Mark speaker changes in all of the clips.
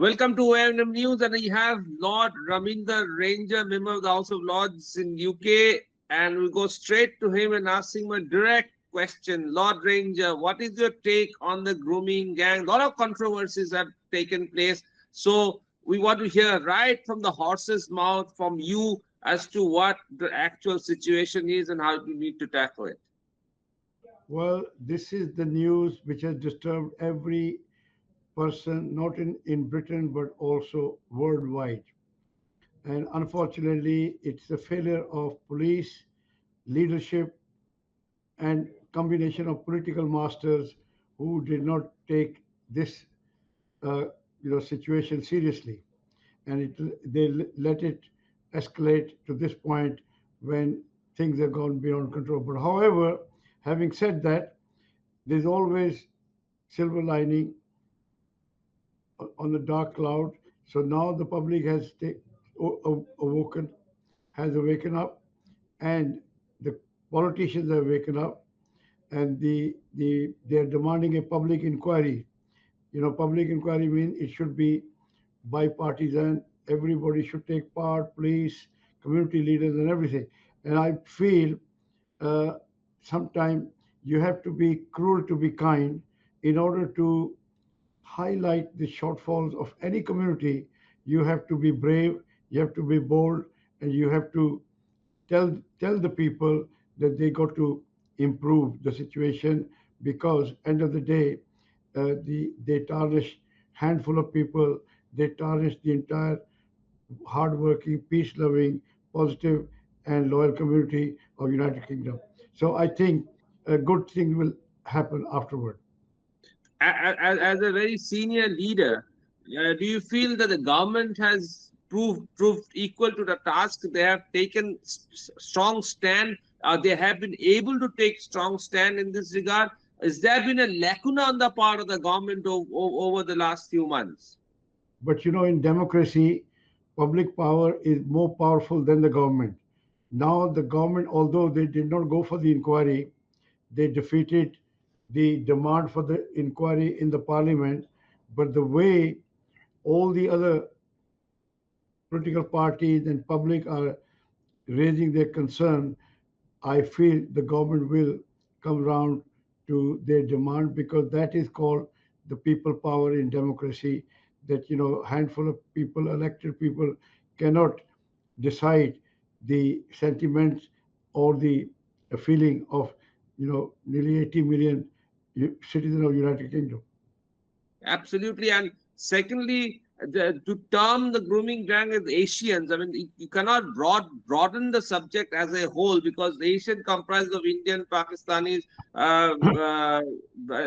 Speaker 1: Welcome to OMM News, and we have Lord Rami Ranger, member of the House of Lords in UK, and we'll go straight to him and ask him a direct question. Lord Ranger, what is your take on the grooming gang? A lot of controversies have taken place, so we want to hear right from the horse's mouth from you as to what the actual situation is and how you need to tackle it.
Speaker 2: Well, this is the news which has disturbed every person, not in Britain, but also worldwide. And unfortunately, it's the failure of police, leadership, and combination of political masters who did not take this uh, situation seriously. And they let it escalate to this point when things have gone beyond control. But however, having said that, there's always silver lining on the dark cloud. So now the public has awoken, has awakened up, and the politicians have waken up, and they're demanding a public inquiry. Public inquiry means it should be bipartisan. Everybody should take part, police, community leaders, and everything. And I feel uh, sometimes you have to be cruel to be kind in order to highlight the shortfalls of any community. You have to be brave, you have to be bold, and you have to tell the people that they got to improve the situation, because end of the day, they tarnish handful of people, they tarnish the entire hardworking, peace-loving, positive, and loyal community of United Kingdom. So I think a good thing will happen afterward.
Speaker 1: As a very senior leader, do you feel that the government has proved equal to the task? They have taken strong stand. They have been able to take strong stand in this regard. Has there been a lacuna on the part of the government over the last few months?
Speaker 2: But in democracy, public power is more powerful than the government. Now, the government, although they did not go for the inquiry, they defeated the demand for the inquiry in the parliament. But the way all the other political parties and public are raising their concern, I feel the government will come round to their demand, because that is called the people power in democracy. That handful of people, elected people, cannot decide the sentiments or the feeling of nearly 80 million citizens of United Kingdom.
Speaker 1: Absolutely. And secondly, to term the grooming gang as Asians, I mean, you cannot broaden the subject as a whole, because the Asian comprises of Indian, Pakistanis,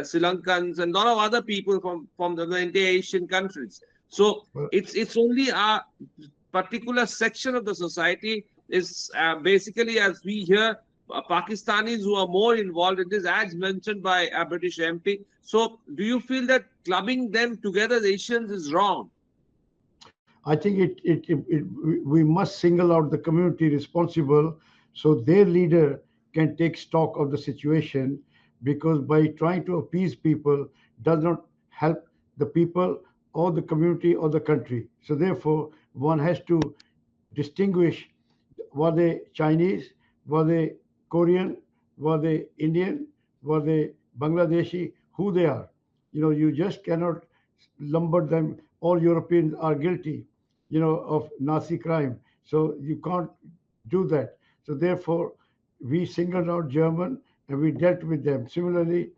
Speaker 1: Sri Lankans, and a lot of other people from the entire Asian countries. So
Speaker 2: Well,
Speaker 1: it's only a particular section of the society is basically, as we hear, Pakistanis who are more involved in this, as mentioned by a British MP. So, do you feel that clubbing them together as Asians is wrong?
Speaker 2: I think we must single out the community responsible, so their leader can take stock of the situation, because by trying to appease people does not help the people or the community or the country. So therefore, one has to distinguish, were they Chinese, were they Korean, were they Indian, were they Bangladeshi, who they are. You just cannot lumber them. All Europeans are guilty, of Nazi crime. So you can't do that. So therefore, we singled out German and we dealt with them. Similarly,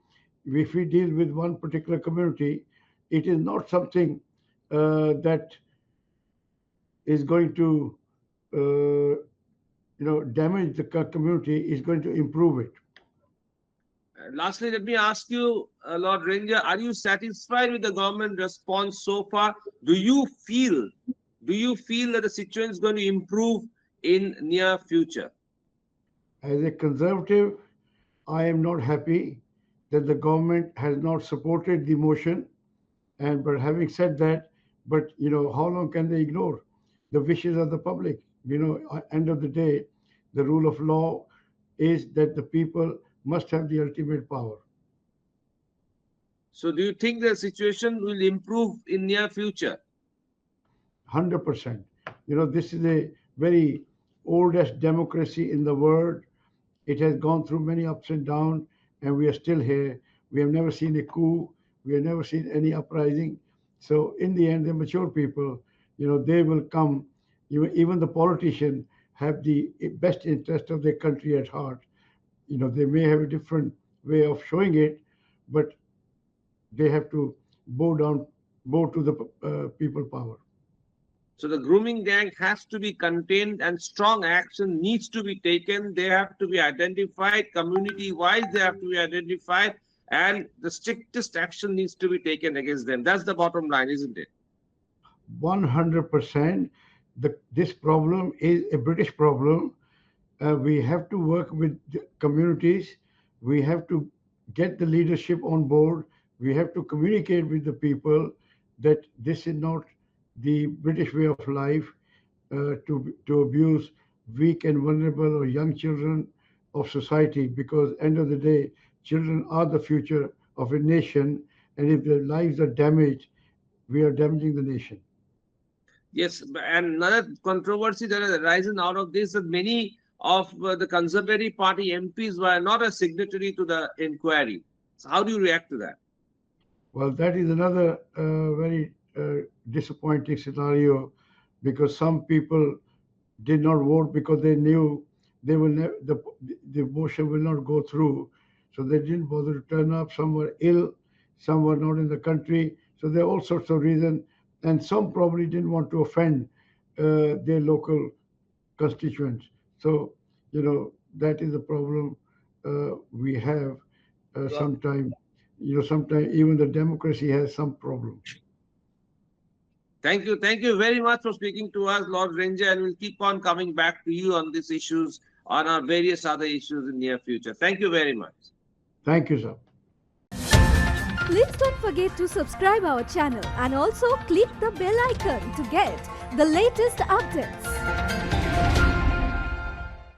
Speaker 2: if we deal with one particular community, it is not something that is going to damage the community, is going to improve it.
Speaker 1: Lastly, let me ask you, Lord Ranger, are you satisfied with the government response so far? Do you feel, do you feel that the situation is going to improve in near future?
Speaker 2: As a conservative, I am not happy that the government has not supported the motion. And but having said that, but how long can they ignore the wishes of the public? End of the day, the rule of law is that the people must have the ultimate power.
Speaker 1: So, do you think the situation will improve in near future?
Speaker 2: 100%. This is a very oldest democracy in the world. It has gone through many ups and downs, and we are still here. We have never seen a coup. We have never seen any uprising. So in the end, the mature people, they will come. Even the politicians have the best interest of their country at heart. They may have a different way of showing it, but they have to bow down, bow to the people power.
Speaker 1: So the grooming gang has to be contained and strong action needs to be taken. They have to be identified community-wise. They have to be identified and the strictest action needs to be taken against them. That's the bottom line, isn't it?
Speaker 2: 100%. This problem is a British problem. We have to work with the communities. We have to get the leadership on board. We have to communicate with the people that this is not the British way of life, to abuse weak and vulnerable or young children of society, because end of the day, children are the future of a nation, and if their lives are damaged, we are damaging the nation.
Speaker 1: Yes, and another controversy that has arisen out of this is many of the Conservative Party MPs were not a signatory to the inquiry. So how do you react to that?
Speaker 2: Well, that is another very disappointing scenario, because some people did not vote because they knew they will the motion will not go through, so they didn't bother to turn up. Some were ill, some were not in the country, so there are all sorts of reasons, and some probably didn't want to offend their local constituents. So that is the problem we have. Sometimes sometimes even the democracy has some problem.
Speaker 1: Thank you. Thank you very much for speaking to us, Lord Ranger, and we'll keep on coming back to you on these issues, on our various other issues in near future. Thank you very much.
Speaker 2: Thank you, sir.
Speaker 3: Please don't forget to subscribe our channel and also click the bell icon to get the latest updates.